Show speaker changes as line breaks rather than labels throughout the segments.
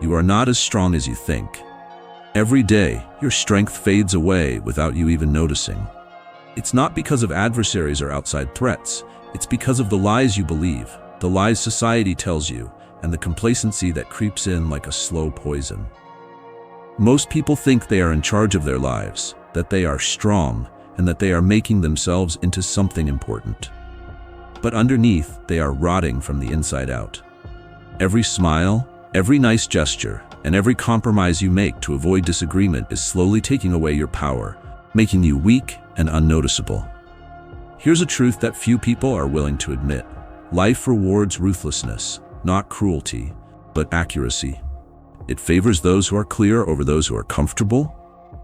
You are not as strong as you think. Every day, your strength fades away without you even noticing. It's not because of adversaries or outside threats. It's because of the lies you believe, the lies society tells you, and the complacency that creeps in like a slow poison. Most people think they are in charge of their lives, that they are strong, and that they are making themselves into something important. But underneath, they are rotting from the inside out. Every smile, every nice gesture, and every compromise you make to avoid disagreement is slowly taking away your power, making you weak and unnoticeable. Here's a truth that few people are willing to admit. Life rewards ruthlessness, not cruelty, but accuracy. It favors those who are clear over those who are comfortable,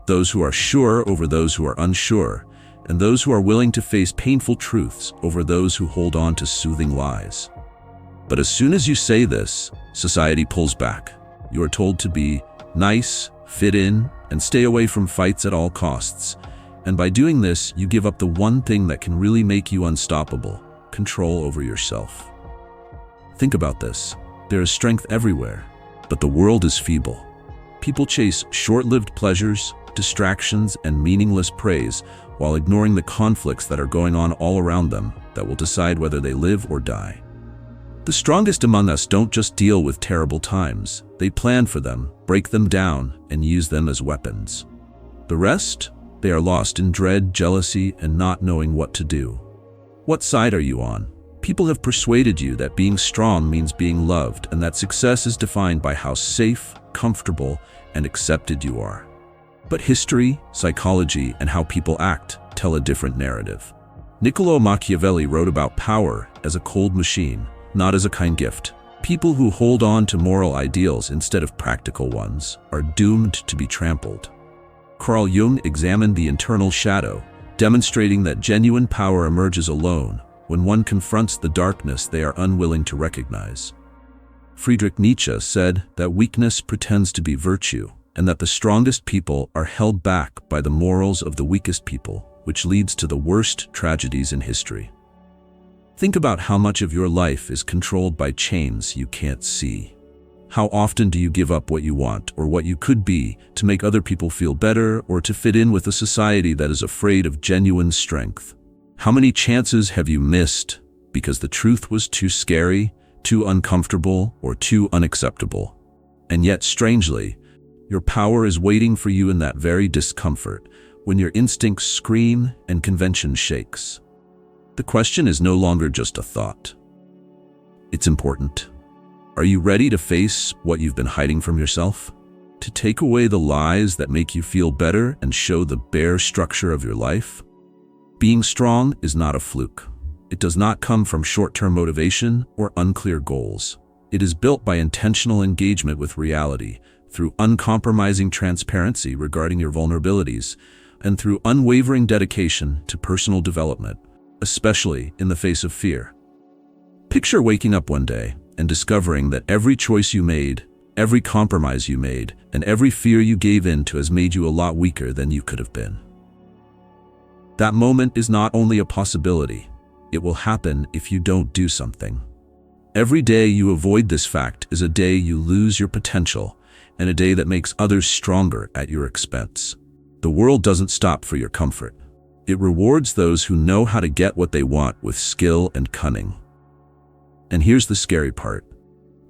those who are sure over those who are unsure, and those who are willing to face painful truths over those who hold on to soothing lies. But as soon as you say this, society pulls back. You are told to be nice, fit in, and stay away from fights at all costs. And by doing this, you give up the one thing that can really make you unstoppable: control over yourself. Think about this. There is strength everywhere, but the world is feeble. People chase short-lived pleasures, distractions, and meaningless praise while ignoring the conflicts that are going on all around them that will decide whether they live or die. The strongest among us don't just deal with terrible times. They plan for them, break them down, and use them as weapons. The rest? They are lost in dread, jealousy, and not knowing what to do. What side are you on? People have persuaded you that being strong means being loved, and that success is defined by how safe, comfortable, and accepted you are. But history, psychology, and how people act tell a different narrative. Niccolò Machiavelli wrote about power as a cold machine, not as a kind gift. People who hold on to moral ideals instead of practical ones are doomed to be trampled. Carl Jung examined the internal shadow, demonstrating that genuine power emerges alone when one confronts the darkness they are unwilling to recognize. Friedrich Nietzsche said that weakness pretends to be virtue, and that the strongest people are held back by the morals of the weakest people, which leads to the worst tragedies in history. Think about how much of your life is controlled by chains you can't see. How often do you give up what you want or what you could be to make other people feel better or to fit in with a society that is afraid of genuine strength? How many chances have you missed because the truth was too scary, too uncomfortable, or too unacceptable? And yet, strangely, your power is waiting for you in that very discomfort, when your instincts scream and convention shakes. The question is no longer just a thought. It's important. Are you ready to face what you've been hiding from yourself? To take away the lies that make you feel better and show the bare structure of your life? Being strong is not a fluke. It does not come from short-term motivation or unclear goals. It is built by intentional engagement with reality, through uncompromising transparency regarding your vulnerabilities, and through unwavering dedication to personal development, especially in the face of fear. Picture waking up one day and discovering that every choice you made, every compromise you made, and every fear you gave in to has made you a lot weaker than you could have been. That moment is not only a possibility, it will happen if you don't do something. Every day you avoid this fact is a day you lose your potential, and a day that makes others stronger at your expense. The world doesn't stop for your comfort. It rewards those who know how to get what they want with skill and cunning. And here's the scary part.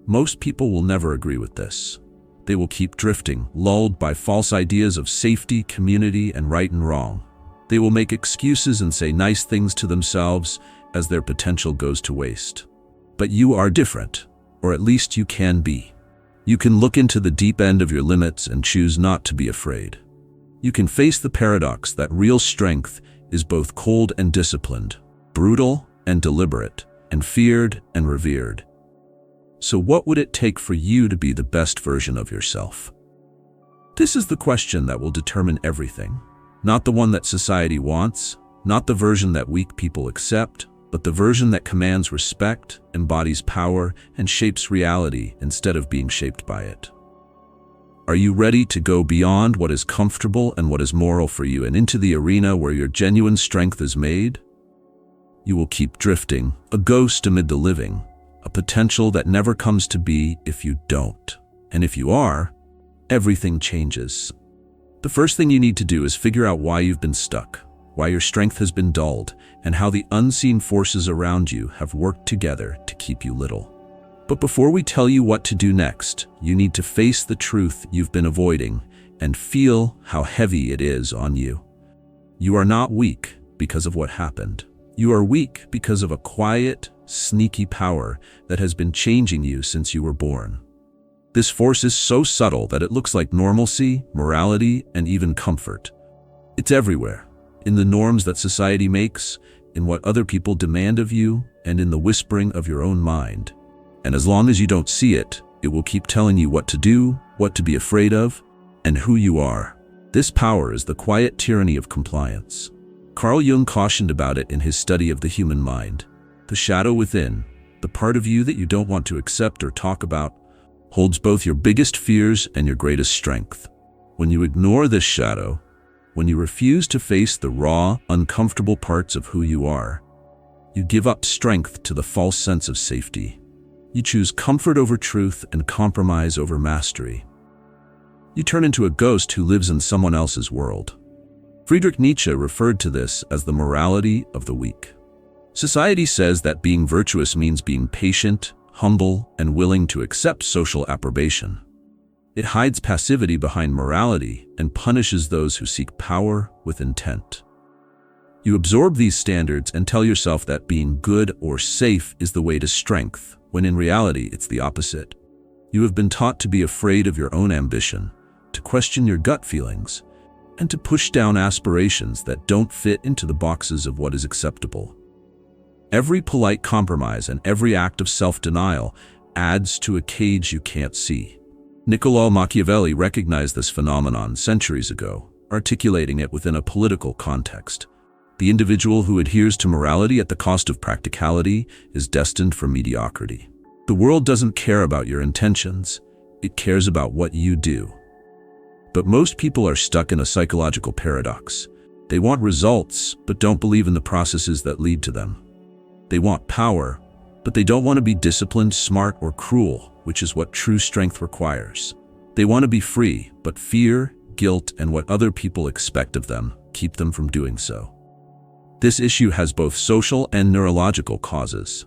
Most people will never agree with this. They will keep drifting, lulled by false ideas of safety, community, and right and wrong. They will make excuses and say nice things to themselves as their potential goes to waste. But you are different, or at least you can be. You can look into the deep end of your limits and choose not to be afraid. You can face the paradox that real strength is both cold and disciplined, brutal and deliberate, and feared and revered. So what would it take for you to be the best version of yourself? This is the question that will determine everything. Not the one that society wants, not the version that weak people accept, but the version that commands respect, embodies power, and shapes reality instead of being shaped by it. Are you ready to go beyond what is comfortable and what is moral for you and into the arena where your genuine strength is made? You will keep drifting, a ghost amid the living, a potential that never comes to be if you don't. And if you are, everything changes. The first thing you need to do is figure out why you've been stuck, why your strength has been dulled, and how the unseen forces around you have worked together to keep you little. But before we tell you what to do next, you need to face the truth you've been avoiding and feel how heavy it is on you. You are not weak because of what happened. You are weak because of a quiet, sneaky power that has been changing you since you were born. This force is so subtle that it looks like normalcy, morality, and even comfort. It's everywhere, in the norms that society makes, in what other people demand of you, and in the whispering of your own mind. And as long as you don't see it, it will keep telling you what to do, what to be afraid of, and who you are. This power is the quiet tyranny of compliance. Carl Jung cautioned about it in his study of the human mind. The shadow within, the part of you that you don't want to accept or talk about, holds both your biggest fears and your greatest strength. When you ignore this shadow, when you refuse to face the raw, uncomfortable parts of who you are, you give up strength to the false sense of safety. You choose comfort over truth and compromise over mastery. You turn into a ghost who lives in someone else's world. Friedrich Nietzsche referred to this as the morality of the weak. Society says that being virtuous means being patient, humble, and willing to accept social approbation. It hides passivity behind morality and punishes those who seek power with intent. You absorb these standards and tell yourself that being good or safe is the way to strength, when in reality it's the opposite. You have been taught to be afraid of your own ambition, to question your gut feelings, and to push down aspirations that don't fit into the boxes of what is acceptable. Every polite compromise and every act of self-denial adds to a cage you can't see. Niccolò Machiavelli recognized this phenomenon centuries ago, articulating it within a political context. The individual who adheres to morality at the cost of practicality is destined for mediocrity. The world doesn't care about your intentions, it cares about what you do. But most people are stuck in a psychological paradox. They want results, but don't believe in the processes that lead to them. They want power, but they don't want to be disciplined, smart, or cruel, which is what true strength requires. They want to be free, but fear, guilt, and what other people expect of them keep them from doing so. This issue has both social and neurological causes.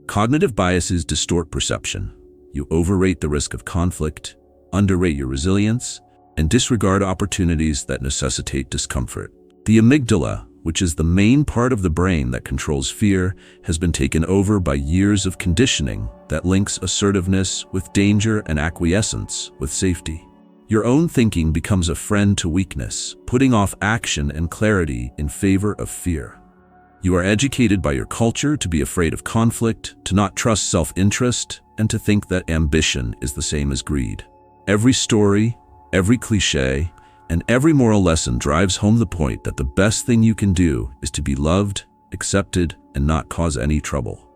Cognitive biases distort perception. You overrate the risk of conflict, underrate your resilience, and disregard opportunities that necessitate discomfort. The amygdala, which is the main part of the brain that controls fear, has been taken over by years of conditioning that links assertiveness with danger and acquiescence with safety. Your own thinking becomes a friend to weakness, putting off action and clarity in favor of fear. You are educated by your culture to be afraid of conflict, to not trust self-interest, and to think that ambition is the same as greed. Every story, every cliché, and every moral lesson drives home the point that the best thing you can do is to be loved, accepted, and not cause any trouble.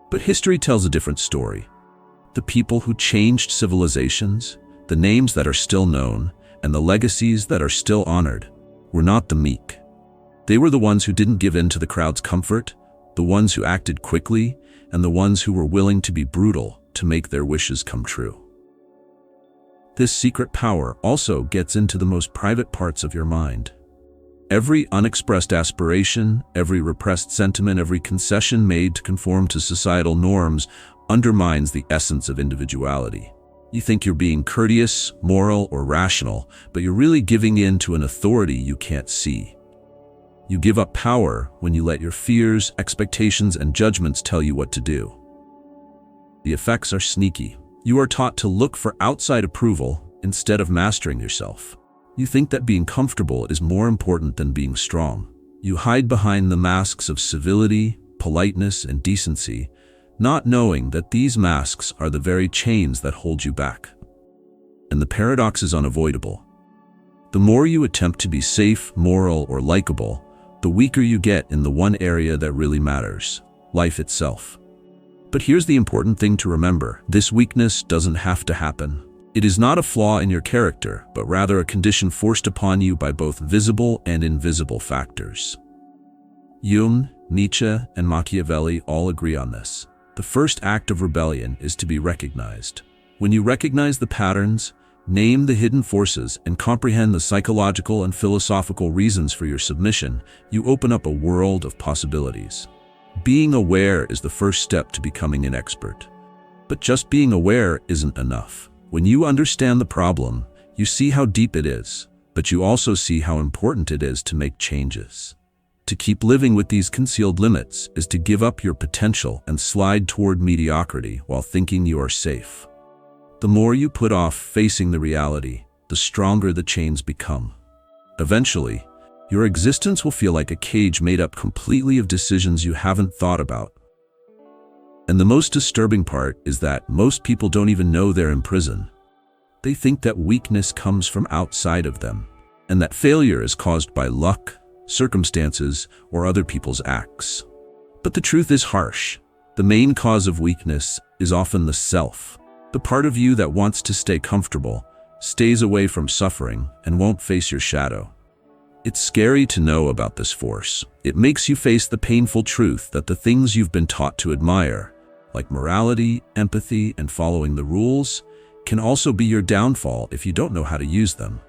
But history tells a different story. The people who changed civilizations, the names that are still known, and the legacies that are still honored, were not the meek. They were the ones who didn't give in to the crowd's comfort, the ones who acted quickly, and the ones who were willing to be brutal to make their wishes come true. This secret power also gets into the most private parts of your mind. Every unexpressed aspiration, every repressed sentiment, every concession made to conform to societal norms undermines the essence of individuality. You think you're being courteous, moral, or rational, but you're really giving in to an authority you can't see. You give up power when you let your fears, expectations, and judgments tell you what to do. The effects are sneaky. You are taught to look for outside approval instead of mastering yourself. You think that being comfortable is more important than being strong. You hide behind the masks of civility, politeness, and decency, not knowing that these masks are the very chains that hold you back. And the paradox is unavoidable. The more you attempt to be safe, moral, or likable, the weaker you get in the one area that really matters, life itself. But here's the important thing to remember. This weakness doesn't have to happen. It is not a flaw in your character, but rather a condition forced upon you by both visible and invisible factors. Jung, Nietzsche, and Machiavelli all agree on this. The first act of rebellion is to be recognized. When you recognize the patterns, name the hidden forces, and comprehend the psychological and philosophical reasons for your submission, you open up a world of possibilities. Being aware is the first step to becoming an expert. But just being aware isn't enough. When you understand the problem, you see how deep it is, but you also see how important it is to make changes. To keep living with these concealed limits is to give up your potential and slide toward mediocrity while thinking you are safe. The more you put off facing the reality, the stronger the chains become. Eventually, your existence will feel like a cage made up completely of decisions you haven't thought about. And the most disturbing part is that most people don't even know they're in prison. They think that weakness comes from outside of them, and that failure is caused by luck, circumstances, or other people's acts. But the truth is harsh. The main cause of weakness is often the self. The part of you that wants to stay comfortable, stays away from suffering, and won't face your shadow. It's scary to know about this force. It makes you face the painful truth that the things you've been taught to admire, like morality, empathy, and following the rules, can also be your downfall if you don't know how to use them.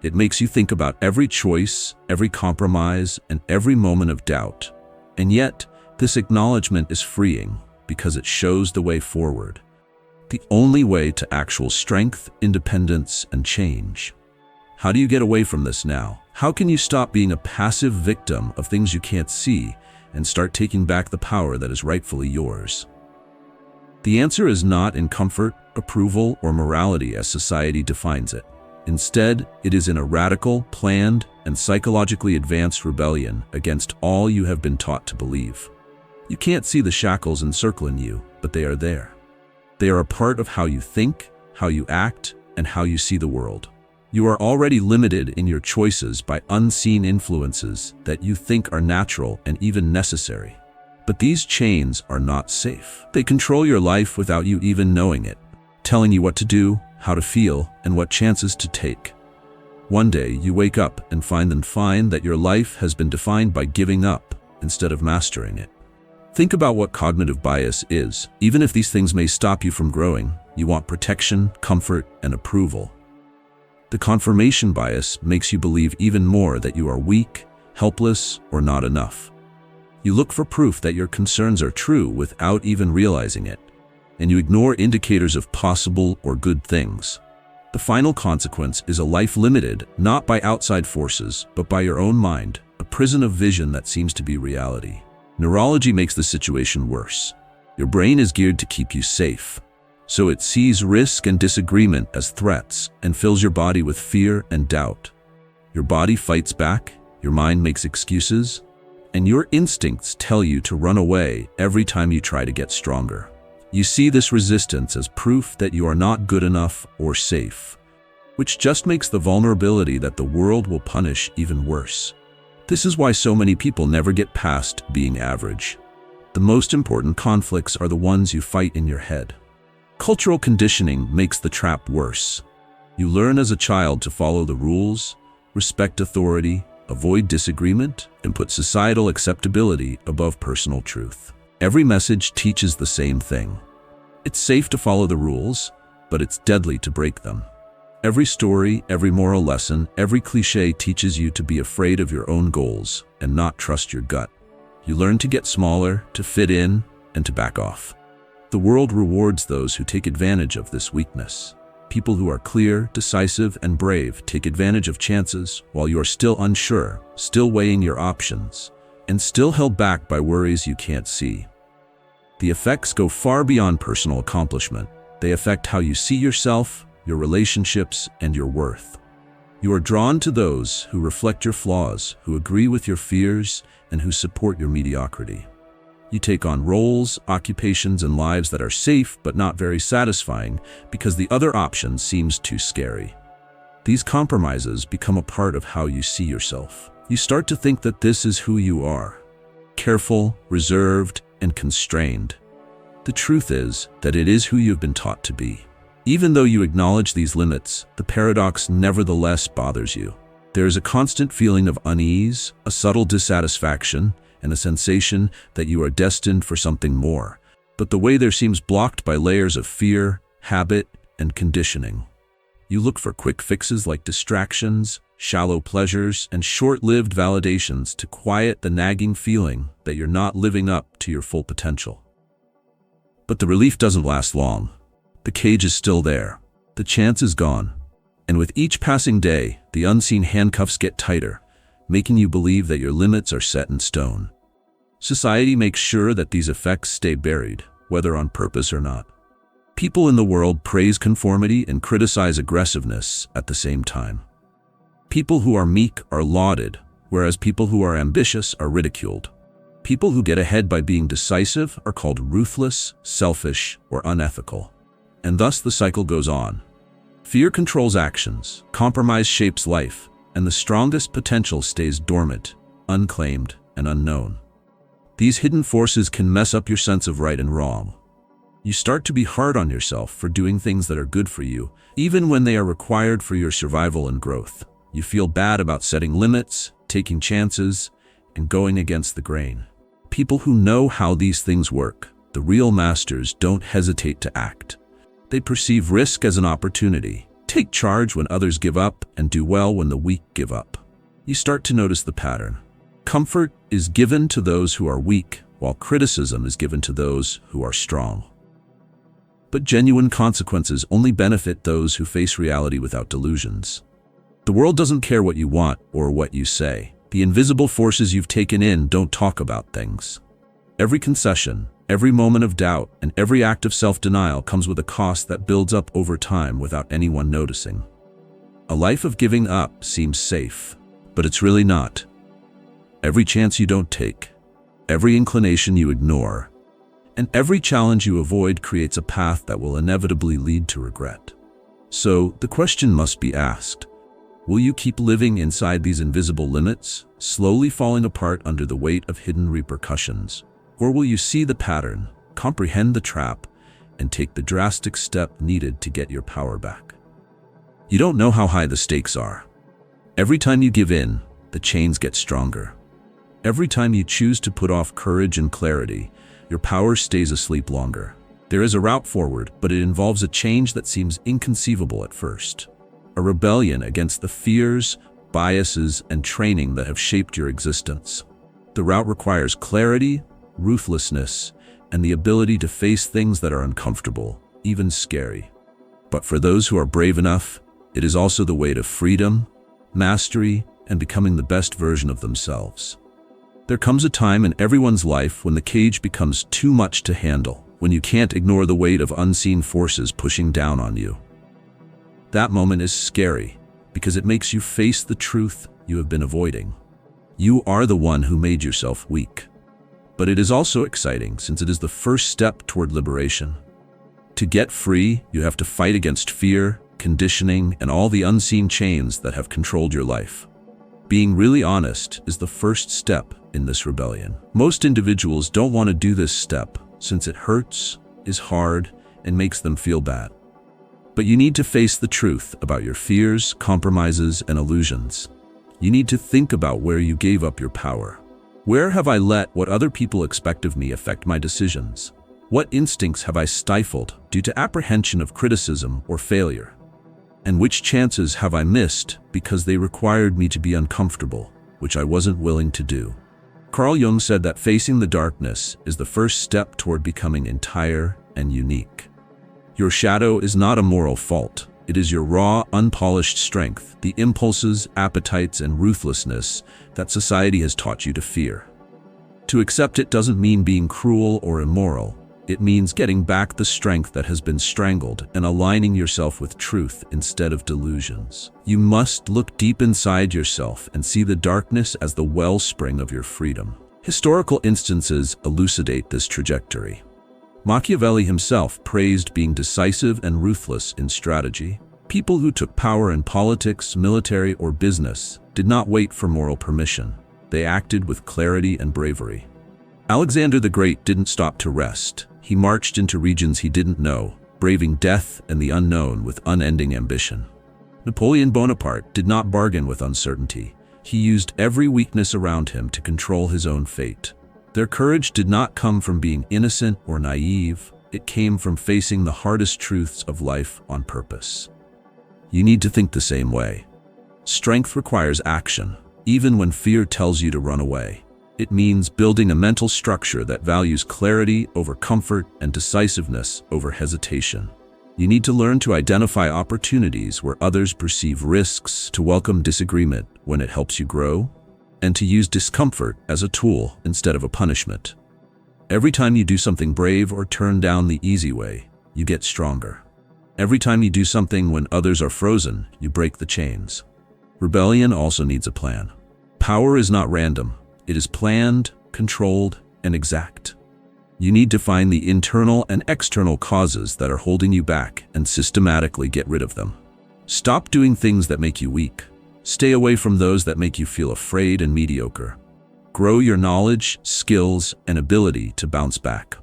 It makes you think about every choice, every compromise, and every moment of doubt. And yet, this acknowledgement is freeing because it shows the way forward. The only way to actual strength, independence, and change. How do you get away from this now? How can you stop being a passive victim of things you can't see and start taking back the power that is rightfully yours? The answer is not in comfort, approval, or morality as society defines it. Instead, it is in a radical, planned, and psychologically advanced rebellion against all you have been taught to believe. You can't see the shackles encircling you, but they are there. They are a part of how you think, how you act, and how you see the world. You are already limited in your choices by unseen influences that you think are natural and even necessary. But these chains are not safe. They control your life without you even knowing it, telling you what to do, how to feel, and what chances to take. One day, you wake up and find that your life has been defined by giving up instead of mastering it. Think about what cognitive bias is. Even if these things may stop you from growing, you want protection, comfort, and approval. The confirmation bias makes you believe even more that you are weak, helpless, or not enough. You look for proof that your concerns are true without even realizing it, and you ignore indicators of possible or good things. The final consequence is a life limited not by outside forces, but by your own mind, a prison of vision that seems to be reality. Neurology makes the situation worse. Your brain is geared to keep you safe, so it sees risk and disagreement as threats and fills your body with fear and doubt. Your body fights back, your mind makes excuses, and your instincts tell you to run away every time you try to get stronger. You see this resistance as proof that you are not good enough or safe, which just makes the vulnerability that the world will punish even worse. This is why so many people never get past being average. The most important conflicts are the ones you fight in your head. Cultural conditioning makes the trap worse. You learn as a child to follow the rules, respect authority, avoid disagreement, and put societal acceptability above personal truth. Every message teaches the same thing. It's safe to follow the rules, but it's deadly to break them. Every story, every moral lesson, every cliché teaches you to be afraid of your own goals and not trust your gut. You learn to get smaller, to fit in, and to back off. The world rewards those who take advantage of this weakness. People who are clear, decisive, and brave take advantage of chances while you are still unsure, still weighing your options, and still held back by worries you can't see. The effects go far beyond personal accomplishment. They affect how you see yourself, your relationships, and your worth. You are drawn to those who reflect your flaws, who agree with your fears, and who support your mediocrity. You take on roles, occupations, and lives that are safe but not very satisfying because the other option seems too scary. These compromises become a part of how you see yourself. You start to think that this is who you are: careful, reserved, and constrained. The truth is that it is who you've been taught to be. Even though you acknowledge these limits, the paradox nevertheless bothers you. There is a constant feeling of unease, a subtle dissatisfaction, and a sensation that you are destined for something more. But the way there seems blocked by layers of fear, habit, and conditioning. You look for quick fixes like distractions, shallow pleasures, and short-lived validations to quiet the nagging feeling that you're not living up to your full potential. But the relief doesn't last long. The cage is still there. The chance is gone. And with each passing day, the unseen handcuffs get tighter, making you believe that your limits are set in stone. Society makes sure that these effects stay buried, whether on purpose or not. People in the world praise conformity and criticize aggressiveness at the same time. People who are meek are lauded, whereas people who are ambitious are ridiculed. People who get ahead by being decisive are called ruthless, selfish, or unethical. And thus the cycle goes on. Fear controls actions, compromise shapes life, and the strongest potential stays dormant, unclaimed, and unknown. These hidden forces can mess up your sense of right and wrong. You start to be hard on yourself for doing things that are good for you, even when they are required for your survival and growth. You feel bad about setting limits, taking chances, and going against the grain. People who know how these things work, the real masters, don't hesitate to act. They perceive risk as an opportunity, take charge when others give up, and do well when the weak give up. You start to notice the pattern. Comfort is given to those who are weak, while criticism is given to those who are strong. But genuine consequences only benefit those who face reality without delusions. The world doesn't care what you want or what you say. The invisible forces you've taken in don't talk about things. Every concession, every moment of doubt, and every act of self-denial comes with a cost that builds up over time without anyone noticing. A life of giving up seems safe, but it's really not. Every chance you don't take, every inclination you ignore, and every challenge you avoid creates a path that will inevitably lead to regret. So, the question must be asked: will you keep living inside these invisible limits, slowly falling apart under the weight of hidden repercussions? Or will you see the pattern, comprehend the trap, and take the drastic step needed to get your power back? You don't know how high the stakes are. Every time you give in, the chains get stronger. Every time you choose to put off courage and clarity, your power stays asleep longer. There is a route forward, but it involves a change that seems inconceivable at first. A rebellion against the fears, biases, and training that have shaped your existence. The route requires clarity, ruthlessness, and the ability to face things that are uncomfortable, even scary. But for those who are brave enough, it is also the way to freedom, mastery, and becoming the best version of themselves. There comes a time in everyone's life when the cage becomes too much to handle, when you can't ignore the weight of unseen forces pushing down on you. That moment is scary because it makes you face the truth you have been avoiding. You are the one who made yourself weak. But it is also exciting since it is the first step toward liberation. To get free, you have to fight against fear, conditioning, and all the unseen chains that have controlled your life. Being really honest is the first step in this rebellion. Most individuals don't want to do this step since it hurts, is hard, and makes them feel bad. But you need to face the truth about your fears, compromises, and illusions. You need to think about where you gave up your power. Where have I let what other people expect of me affect my decisions? What instincts have I stifled due to apprehension of criticism or failure? And which chances have I missed because they required me to be uncomfortable, which I wasn't willing to do? Carl Jung said that facing the darkness is the first step toward becoming entire and unique. Your shadow is not a moral fault. It is your raw, unpolished strength, the impulses, appetites, and ruthlessness that society has taught you to fear. To accept it doesn't mean being cruel or immoral. It means getting back the strength that has been strangled and aligning yourself with truth instead of delusions. You must look deep inside yourself and see the darkness as the wellspring of your freedom. Historical instances elucidate this trajectory. Machiavelli himself praised being decisive and ruthless in strategy. People who took power in politics, military, or business did not wait for moral permission. They acted with clarity and bravery. Alexander the Great didn't stop to rest. He marched into regions he didn't know, braving death and the unknown with unending ambition. Napoleon Bonaparte did not bargain with uncertainty. He used every weakness around him to control his own fate. Their courage did not come from being innocent or naive, It came from facing the hardest truths of life on purpose. You need to think the same way. Strength requires action, even when fear tells you to run away. It means building a mental structure that values clarity over comfort and decisiveness over hesitation. You need to learn to identify opportunities where others perceive risks, to welcome disagreement when it helps you grow, and to use discomfort as a tool instead of a punishment. Every time you do something brave or turn down the easy way, you get stronger. Every time you do something when others are frozen, you break the chains. Rebellion also needs a plan. Power is not random. It is planned, controlled, and exact. You need to find the internal and external causes that are holding you back and systematically get rid of them. Stop doing things that make you weak. Stay away from those that make you feel afraid and mediocre. Grow your knowledge, skills, and ability to bounce back.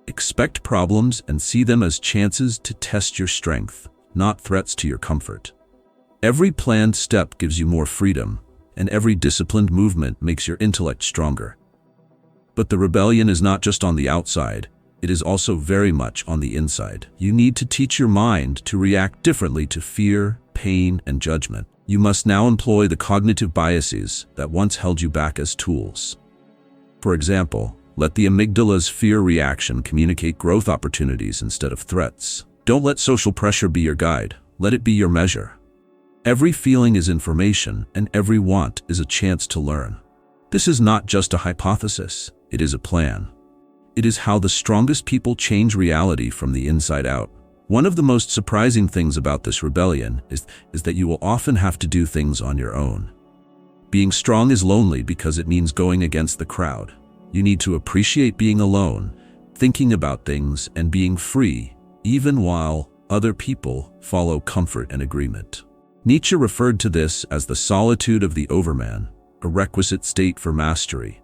Expect problems and see them as chances to test your strength, not threats to your comfort. Every planned step gives you more freedom, and every disciplined movement makes your intellect stronger. But the rebellion is not just on the outside, it is also very much on the inside. You need to teach your mind to react differently to fear, pain, and judgment. You must now employ the cognitive biases that once held you back as tools. For example, let the amygdala's fear reaction communicate growth opportunities instead of threats. Don't let social pressure be your guide, let it be your measure. Every feeling is information, and every want is a chance to learn. This is not just a hypothesis, it is a plan. It is how the strongest people change reality from the inside out. One of the most surprising things about this rebellion is that you will often have to do things on your own. Being strong is lonely because it means going against the crowd. You need to appreciate being alone, thinking about things, and being free, even while other people follow comfort and agreement. Nietzsche referred to this as the solitude of the overman, a requisite state for mastery.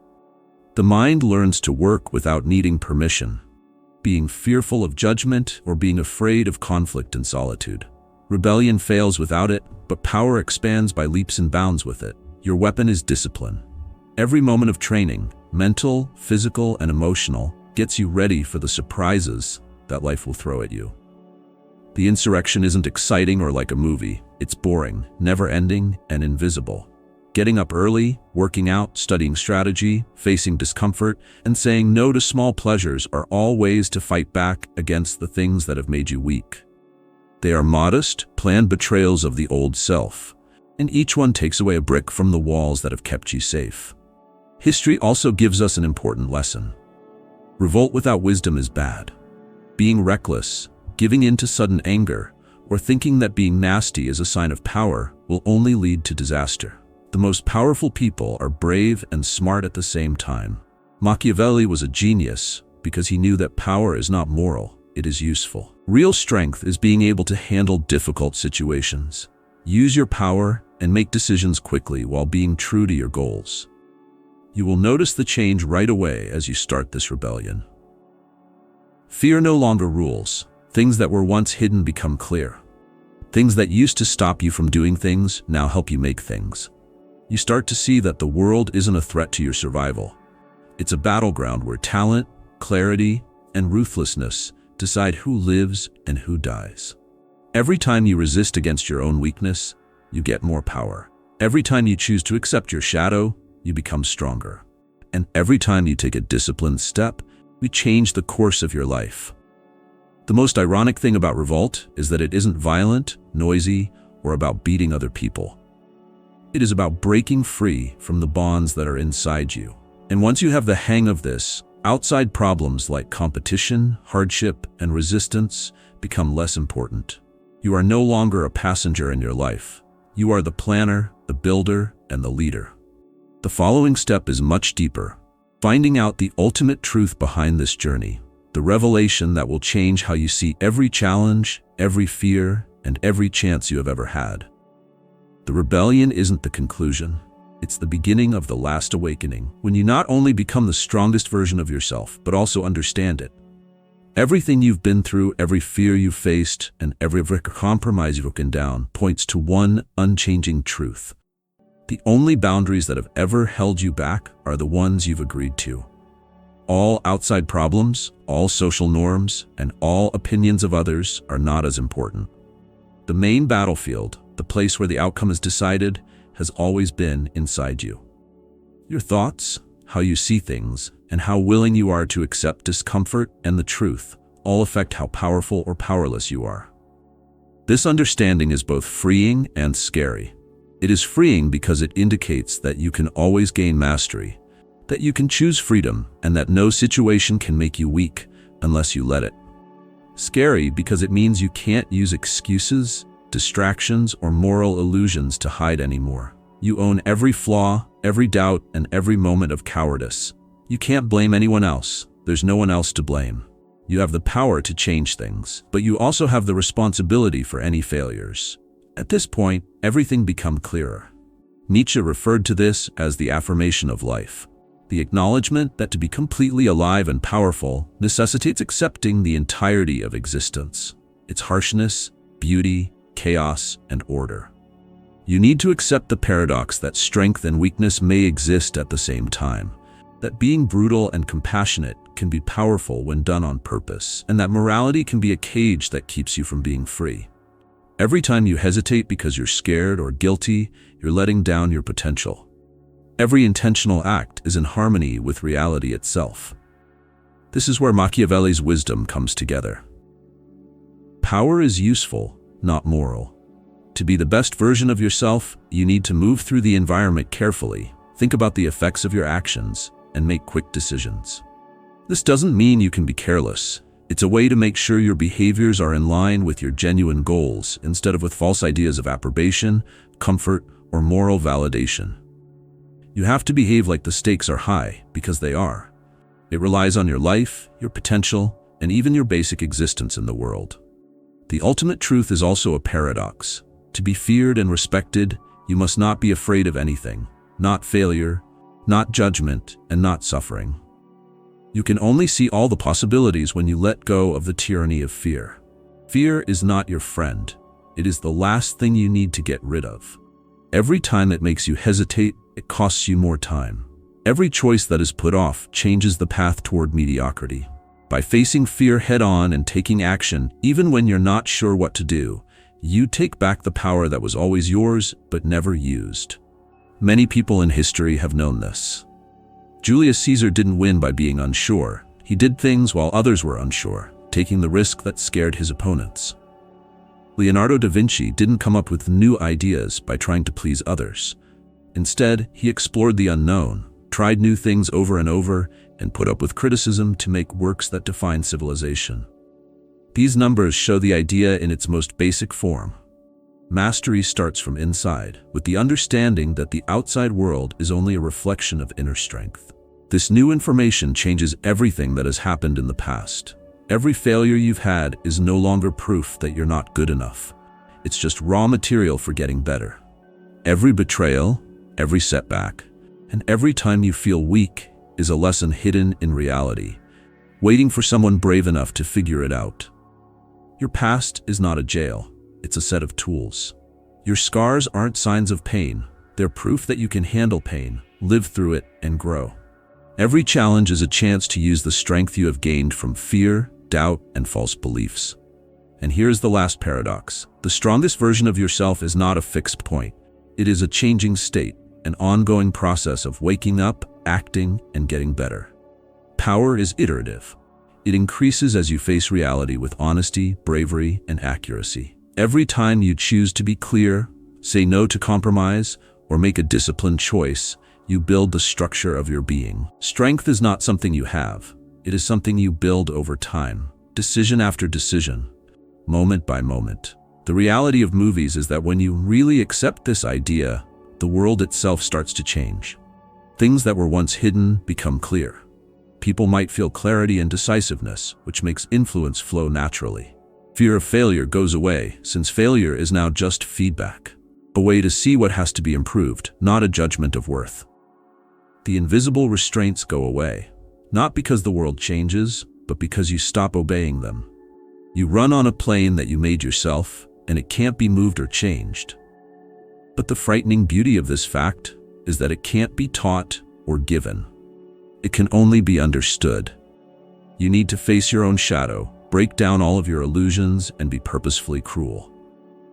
The mind learns to work without needing permission, being fearful of judgment or being afraid of conflict and solitude. Rebellion fails without it, but power expands by leaps and bounds with it. Your weapon is discipline. Every moment of training, mental, physical, and emotional, gets you ready for the surprises that life will throw at you. The insurrection isn't exciting or like a movie. It's boring, never-ending, and invisible. Getting up early, working out, studying strategy, facing discomfort, and saying no to small pleasures are all ways to fight back against the things that have made you weak. They are modest, planned betrayals of the old self, and each one takes away a brick from the walls that have kept you safe. History also gives us an important lesson. Revolt without wisdom is bad. Being reckless, giving in to sudden anger, or thinking that being nasty is a sign of power will only lead to disaster. The most powerful people are brave and smart at the same time. Machiavelli was a genius because he knew that power is not moral, it is useful. Real strength is being able to handle difficult situations. Use your power and make decisions quickly while being true to your goals. You will notice the change right away as you start this rebellion. Fear no longer rules. Things that were once hidden become clear. Things that used to stop you from doing things now help you make things. You start to see that the world isn't a threat to your survival. It's a battleground where talent, clarity, and ruthlessness decide who lives and who dies. Every time you resist against your own weakness, you get more power. Every time you choose to accept your shadow, you become stronger. And every time you take a disciplined step, you change the course of your life. The most ironic thing about revolt is that it isn't violent, noisy, or about beating other people. It is about breaking free from the bonds that are inside you. And once you have the hang of this, outside problems like competition, hardship, and resistance become less important. You are no longer a passenger in your life. You are the planner, the builder, and the leader. The following step is much deeper. Finding out the ultimate truth behind this journey, the revelation that will change how you see every challenge, every fear, and every chance you have ever had. The rebellion isn't the conclusion. It's the beginning of the last awakening, when you not only become the strongest version of yourself, but also understand it. Everything you've been through, every fear you've faced, and every compromise you've broken down points to one unchanging truth. The only boundaries that have ever held you back are the ones you've agreed to. All outside problems, all social norms, and all opinions of others are not as important. The main battlefield, the place where the outcome is decided, has always been inside you. Your thoughts, how you see things, and how willing you are to accept discomfort and the truth all affect how powerful or powerless you are. This understanding is both freeing and scary. It is freeing because it indicates that you can always gain mastery, that you can choose freedom, and that no situation can make you weak unless you let it. Scary because it means you can't use excuses, distractions, or moral illusions to hide anymore. You own every flaw, every doubt, and every moment of cowardice. You can't blame anyone else. There's no one else to blame. You have the power to change things, but you also have the responsibility for any failures. At this point, everything becomes clearer. Nietzsche referred to this as the affirmation of life. The acknowledgement that to be completely alive and powerful necessitates accepting the entirety of existence, its harshness, beauty, chaos, and order. You need to accept the paradox that strength and weakness may exist at the same time, that being brutal and compassionate can be powerful when done on purpose, and that morality can be a cage that keeps you from being free. Every time you hesitate because you're scared or guilty, you're letting down your potential. Every intentional act is in harmony with reality itself. This is where Machiavelli's wisdom comes together. Power is useful, not moral. To be the best version of yourself, you need to move through the environment carefully, think about the effects of your actions, and make quick decisions. This doesn't mean you can be careless. It's a way to make sure your behaviors are in line with your genuine goals instead of with false ideas of approbation, comfort, or moral validation. You have to behave like the stakes are high, because they are. It relies on your life, your potential, and even your basic existence in the world. The ultimate truth is also a paradox. To be feared and respected, you must not be afraid of anything, not failure, not judgment, and not suffering. You can only see all the possibilities when you let go of the tyranny of fear. Fear is not your friend. It is the last thing you need to get rid of. Every time it makes you hesitate, it costs you more time. Every choice that is put off changes the path toward mediocrity. By facing fear head-on and taking action, even when you're not sure what to do, you take back the power that was always yours but never used. Many people in history have known this. Julius Caesar didn't win by being unsure. He did things while others were unsure, taking the risk that scared his opponents. Leonardo da Vinci didn't come up with new ideas by trying to please others. Instead, he explored the unknown, tried new things over and over, and put up with criticism to make works that define civilization. These numbers show the idea in its most basic form. Mastery starts from inside, with the understanding that the outside world is only a reflection of inner strength. This new information changes everything that has happened in the past. Every failure you've had is no longer proof that you're not good enough. It's just raw material for getting better. Every betrayal, every setback, and every time you feel weak is a lesson hidden in reality, waiting for someone brave enough to figure it out. Your past is not a jail, it's a set of tools. Your scars aren't signs of pain, they're proof that you can handle pain, live through it, and grow. Every challenge is a chance to use the strength you have gained from fear, doubt, and false beliefs. And here's the last paradox. The strongest version of yourself is not a fixed point. It is a changing state, an ongoing process of waking up, acting, and getting better. Power is iterative. It increases as you face reality with honesty, bravery, and accuracy. Every time you choose to be clear, say no to compromise, or make a disciplined choice, you build the structure of your being. Strength is not something you have. It is something you build over time, decision after decision, moment by moment. The reality of movies is that when you really accept this idea, the world itself starts to change. Things that were once hidden become clear. People might feel clarity and decisiveness, which makes influence flow naturally. Fear of failure goes away, since failure is now just feedback, a way to see what has to be improved, not a judgment of worth. The invisible restraints go away, not because the world changes, but because you stop obeying them. You run on a plane that you made yourself, and it can't be moved or changed. But the frightening beauty of this fact is that it can't be taught or given. It can only be understood. You need to face your own shadow, break down all of your illusions, and be purposefully cruel.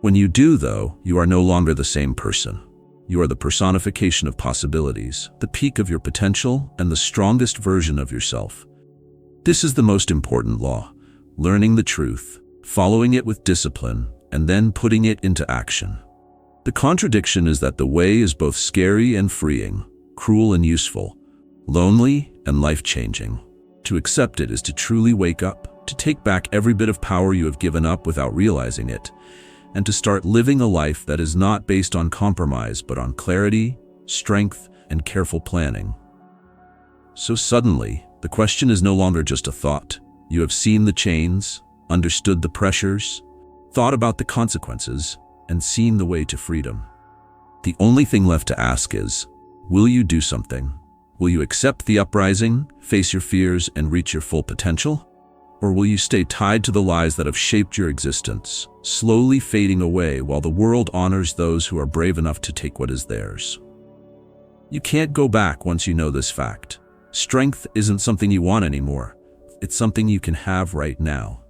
When you do, though, you are no longer the same person. You are the personification of possibilities, the peak of your potential, and the strongest version of yourself. This is the most important law: learning the truth, following it with discipline, and then putting it into action. The contradiction is that the way is both scary and freeing, cruel and useful, lonely and life-changing. To accept it is to truly wake up, to take back every bit of power you have given up without realizing it, and to start living a life that is not based on compromise but on clarity, strength, and careful planning. So suddenly, the question is no longer just a thought. You have seen the chains, understood the pressures, thought about the consequences, and seen the way to freedom. The only thing left to ask is, will you do something? Will you accept the uprising, face your fears, and reach your full potential? Or will you stay tied to the lies that have shaped your existence, slowly fading away while the world honors those who are brave enough to take what is theirs? You can't go back once you know this fact. Strength isn't something you want anymore. It's something you can have right now.